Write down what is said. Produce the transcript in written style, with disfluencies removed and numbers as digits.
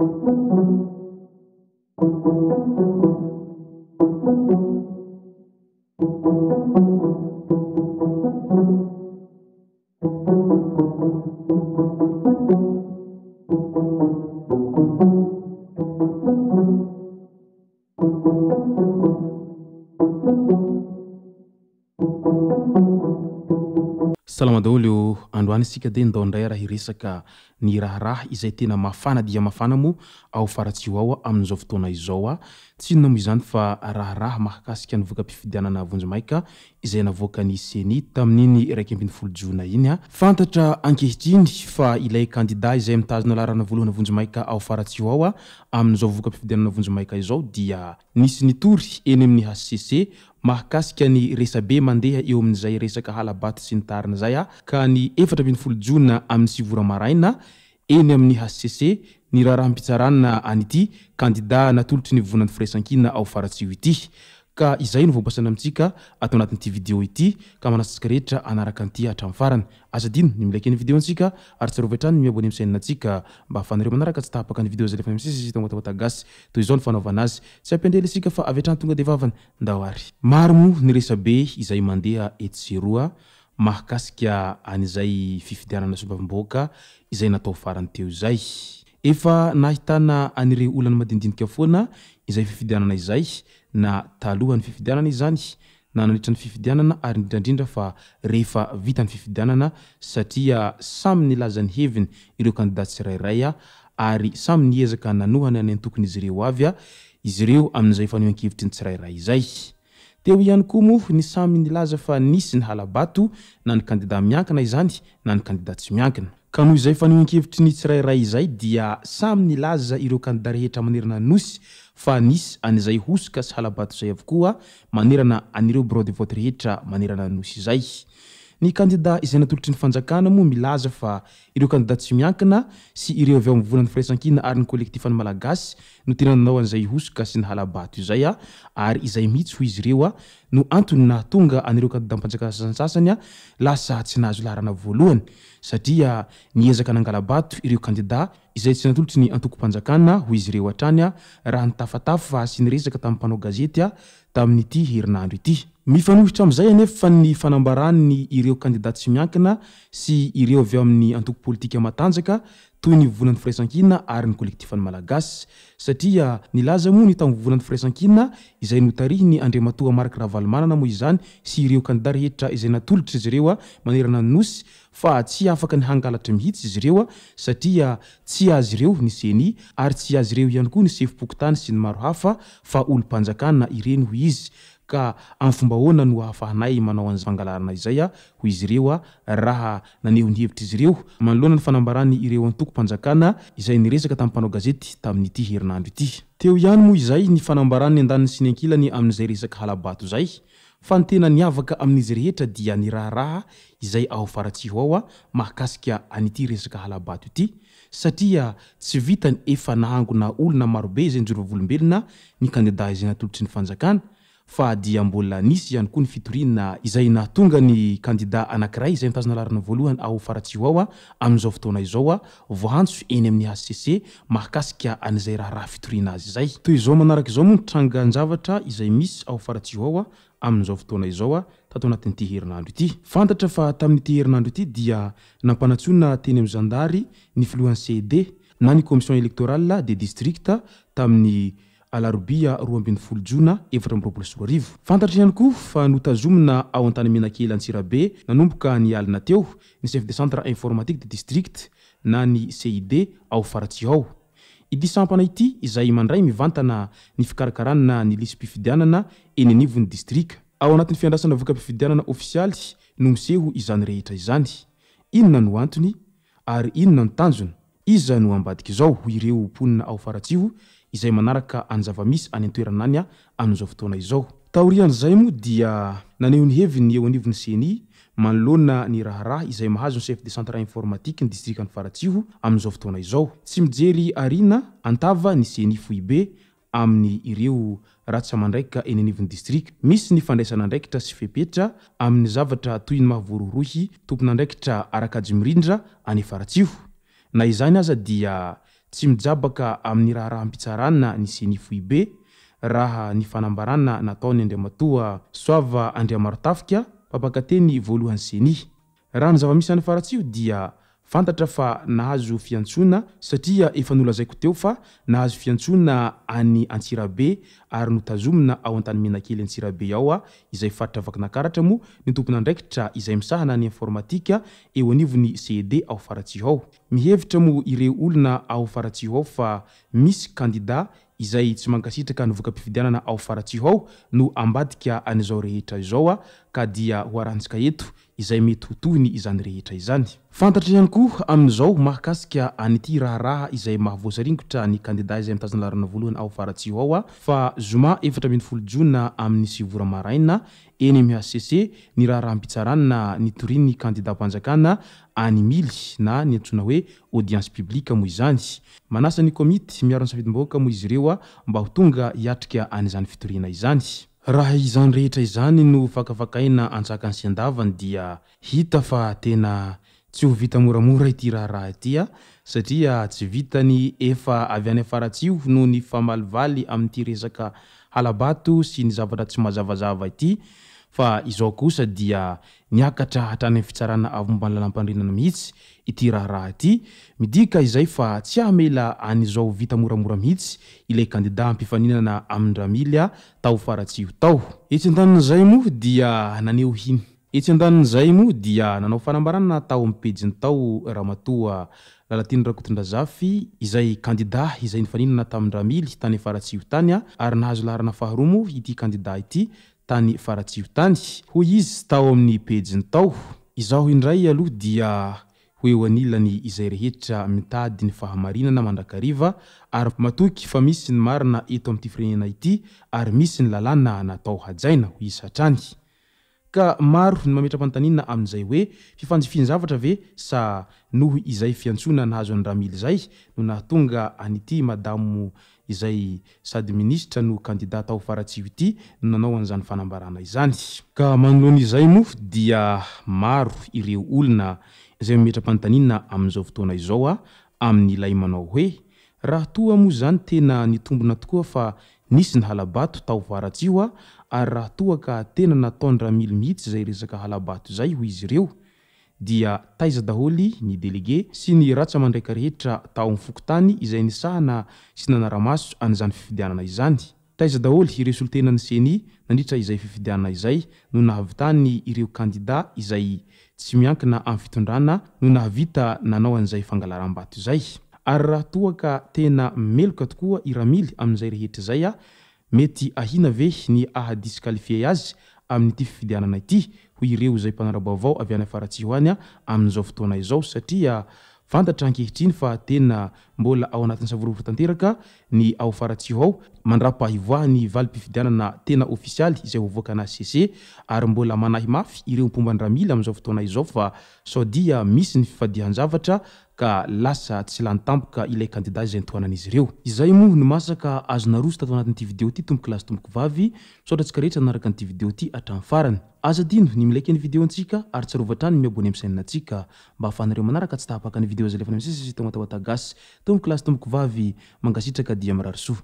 Salama daholo androany isika dia ndao indray raha hiresaka ny raharaha izay tena mafana dia mafana mo ao faratsio ao amin'izao fotoana izao tsy inona moa izany fa raharaha mahakasika ny voka-pifidianana vonjimaika izay navoaka ny CENI tamin'iny 12 Jona iny fantatra ankehitriny fa ilay kandida izay mitazona laharana voalohany vonjimaika ao faratsio ao amin'izao voka-pifidianana vonjimaika izao dia nisy nitory eny amin'ny HCC mahakasika ny resabe mandeha eo amin'izay resaka halabato sy ny tarina zay ka ny 14 Jona amin'ny 9 maraina eny amin'ny HCC ny raharaham-pitsarana an'ity kandida natolotry ny vonan'ny firaisankina ao faratsio ity ka izay no voapasana amintsika atao anatin'ity video ity ka manasitsika rehetra anaraka an'ity hatramin'ny farany azadino ny milaiky ny video antsika ary tsarovy hatrany ny miabone amin'ny chaîne-nantsika mba afanareo manaraka tsy tapaka ny video zay lefa misy tonga gasy toy izao ny fanaovana azy tsy ampendrely isika fa avy hatrany tonga dia vavany ndao ary maro mo ny resabe izay mandeha etseroa mahakasika an'izay fifidianana sombavim-bahoaka izay natao farany teo izay efa nahitana anireo olana madinidinika foana izay fifidianana izay na talohan'ny fifidianana izany na nandritra ny fifidianana ary indrindra fa rehefa vita ny fifidianana satria samy nilaza ny heviny ireo kandida tsirairay ary samy niezaka nanohany any antokony izy ireo avy izy ireo amin'izay fanehoan-kevitry ny tsirairay izay teo ihany koa moa ny samy nilaza fa nisy ny halabato na ny kandida miankina izany na ny kandida tsy miankina ka noho izay fanehoan-kevitry ny tsirairay izay dia samy nilaza ireo kandida rehetra manerana nosy fa nisy an'izay hosoka sy halabato zay avokoa manerana anireo bureau de vote rehetra manerana nosy izay ny kandida izay natolotry ny fanjakana moa milaza fa ireo kandida tsy miankina sy ireo avy ao amin'ny volan'ny firaisankina ary ny kolektifan'ny malagasy no tena nanao an'izay hosoka sy ny halabato izay ary izay mihitsy ho izy ireo no antony nahatonga anireo kandida mpanjakana sasany lasa tsy nahazo laharana voalohany satria niezaka nangalabato ireo kandida izay tsy natolotry ny antoko-mpanjakana ho izy ireo hatrany raha nitafatafa sy niresaka tamin'ny mpanao gazety tamin'ity herinandro ity mifanohitra amin'izay anefa fa ny fanambarany ireo kandida tsy miankina sy ireo avy amin'ny antoko politika matanjaka toy ny volan'ny firaisankina ary ny kolektifan'ny malagasy satria nilaza moa ny tamin'ny volan'ny firaisankina izay notarihiny Andriamatoa Marc Ravalomanana moa izany sy ireo kandida rehetra izay natolotry izy ireo manerana ny nosy fa tsy afaka ny hangalatra mihitsy izy ireo satria tsy azy ireo ny CENI ary tsy azy ireo ihany koa ny sefim-pokotany sy ny maro hafa fa olom-panjakana ireny ho izy ka amin'ny fomba ahoana no ahafahanay manao an'izay fangalarana izay ho izy ireo raha naneho ny hevitra izy ireo manoloana ny fanambarany ireo antoko-mpanjakana izay niresaka tamin'ny mpanao gazety tamin'ity herinandro ity teo ihany moa izay ny fanambarany andaniny sy ny ankilany amin'izay resaka halabato zay fa ny tena niavaka amin'izy rehetra dia ny raharaha izay ao faratsio ao mahakasika an'ity resaka halabato ity satria tsy vitany efa nahangona olona marobe izay njorivolombelona ny kandida izay natolotry ny fanjakana fa dia mbola nisy ihany koa ny fitoriana izay nahatonga ny kandida anankiray izay mitazona laharana voalohany ao faratsio ao amin'izao fotoana izao voantso eny amin'ny HCC mahakasika an'izay raharaha fitoriana azy izay toy izao manaraka izao moa ny trangan-javatra izay misy ao faratsio ao amin'izao fotoana izao tato anatin'ity herinandro ity fantatra fa tamin'ity herinandro ity dia nampanatsona teny amin'ny zandary ny filohan'ny CED na ny commission électorale des districts tamin'ny alarobia 12 Jona 2024 fantatra ihany koa fa notazomina ao antany menakely Antsirabe nanomboka ny alina teo ny chef de centre informatique de district na ny CID ao faratsio ao ity sampana ity izay mandray mivantana ny fikarakarana ny lisy-pifidianana eny anivon'ny district ao anatin'ny fiandrasana voka-pifidianana ofisialy no miseho izany rehetra izany inona no antony ary inona no tanjony iza no ambadika izao ho ireo ponina ao faratsio izay manaraka anjava-misy any an-toerana any amin'izao fotoana izao taorian'izay moa dia naneho ny heviny eo anivon'ny CENI manoloana ny raharaha izay mahazo ny chef de centre informatique ny distrikany faratsio amin'izao fotoana izao tsy mijery arina antava ny CENI foibe amin'ny ireo ratsa mandraikika eny anivon'ny district misy ny fandraisana andraikitra sy fepetra amin'ny zavatra toy ny mahavorohorohy tompon'andraikitra arakajy mirindra any faratsio na izany aza dia tsy mijabaka amin'ny raha ampitsarana ny seny foibe raha ny fanambarana nataony Andriamatoa Soava Andriamarotafika mpapakateny voalohany seny. Raha ny zava-misy any Faratsio dia fantatra fa nahazo fiantsona satria efa nolazaiko teo fa nahazo fiantsona any Antsirabe ary notazomina ao an-tany menakely Antsirabe ao izay faritra Vakinankaratra mo ny tompon'andraikitra izay misahana ny informatika eo anivony CED ao Faratsio ao. Mihevitra mo ireo olona ao Faratsio ao fa misy kandida izay tsy mankasitraka ny voka-pifidianana ao Faratsio ao no ambadika an'izao rehetra izao ka dia hoarantsika eto izay mety ho tohiny izany rehetra izany. Fantatra ihany koa amin'izao mahakasika an'ity raharaha izay mahavoasaringotra ny kandida izay mitazona larana voalohany ao Faratsio ao fa zoma 14 Jona amin'ny 9 maraina eny amin'ny HCC ny raharaha ampitsarana ny toriny kandida mpanjakana any mily na ny antsoina hoe audience publique mo izany. Manasa ny komity miaro ny safidim-bahoaka mo izy ireo mba ho tonga hiatrika an'izany fitoriana izany. Raha izany rehetra izany no fakafakaina antsakany sy andavany dia hita fa tena tsy ho vita moramora ity raharaha ity satria tsy vitany efa avy any Faratsio no ny famalivaly amin'ity resaka halabato sy ny zavatra tsy mazavazava ity fa izao kosa dia niakatra hatrany amin'ny fitsarana avy momba ny lalam-pandrenana mihitsy ity raharaha ity, midika izay fa tsy hamela an'izao vita moramora mihitsy ilay kandida ampifaninana amin'ny ramily tao Faratsio tao. Etsy andanin'izay mo dia naneo hiny. Etsy andanin'izay mo dia nanao fanambarana tao amin'ny pejiny tao Ramatoa Lalatiny Rakotondrazafy izay kandida izay nifaninana tamin'ny ramily tany Faratsio tany ary nahazo laharana faharoa mo ity kandida ity tany Faratsio tany. Hoy izy tao amin'ny pejiny tao, izaho indray aloha dia ho eo anilany izay rehetra mitady ny fahamarinana mandrakariva ary matoky fa misy ny marina eto amin'ity firenena ity ary misy ny lalàna natao hajaina ho izy hatrany. Ka maro ny mametra-panontaniana amin'izay hoe fifanjifiany zavatra ve sa noho izay fiantsona nahazo ny ramily izay no nahatonga an'ity madamo izay sady ministra no kandida tao Faratsio ity no nanao an'izany fanambarana izany. Ka manoloan'izay mo dia maro ireo olona izay mametra-panontaniana amin'izao fotoana izao amin'ny ilay manao hoe raha toa mo zany tena nitombona tokoa fa nisy ny halabato tao Faratsio ary raha toa ka tena nataony ramily mihitsy izay resaka halabato izay ho izy ireo dia taiza daholy ny delege sy ny ratsa mandraika rehetra tao amin'ny fokotany izay nisahana sy nanaramaso an'izany fifidianana izany. Taiza daholy ireo solontenan'ny seny nandritra izay fifidianana izay no nahavitany ireo kandida izay tsy miankina amin'ny fitondrana no nahavita nanao an'izay fangalaram-bato izay. Ary raha toa ka tena meloka tokoa i ramily amin'izay rehetra izay mety ahina ve ny ahadisqualifié azy amin'ity fifidianana ity ho ireo izay mpanara-baovao avy any Faratsio any amin'izao fotoana izao satria fantatra ankehitriny fa tena mbola ao anatin'ny savorovory tanteraka ny ao Faratsio ao mandra-pahivoahany valim-pifidianana tena ofisialy izay hovoaka na HCC ary mbola manahy mafy ireo mpomba ny ramily amin'izao fotoana izao fa sao dia misy ny fifadihan-javatra ka lasa tsy lany tampoka ilay kandida izay nitoanan'izy ireo. Izay mo no masaka azona roso tato anatin'ity video ity tomboko lasy tomboko vavy misaotratsika rehetra naraka an'ity video ity hatramin'ny farany. Aza dino ny milaiky ny video antsika ary tsarovatra ny miabony amin'ny chaîne-nantsika mba ahafahanareo manaraka tsy tahapaka ny video izay lefa misy tao matahotagasy tomboko lasy tomboko vavy mangasitraka dia mirary soa.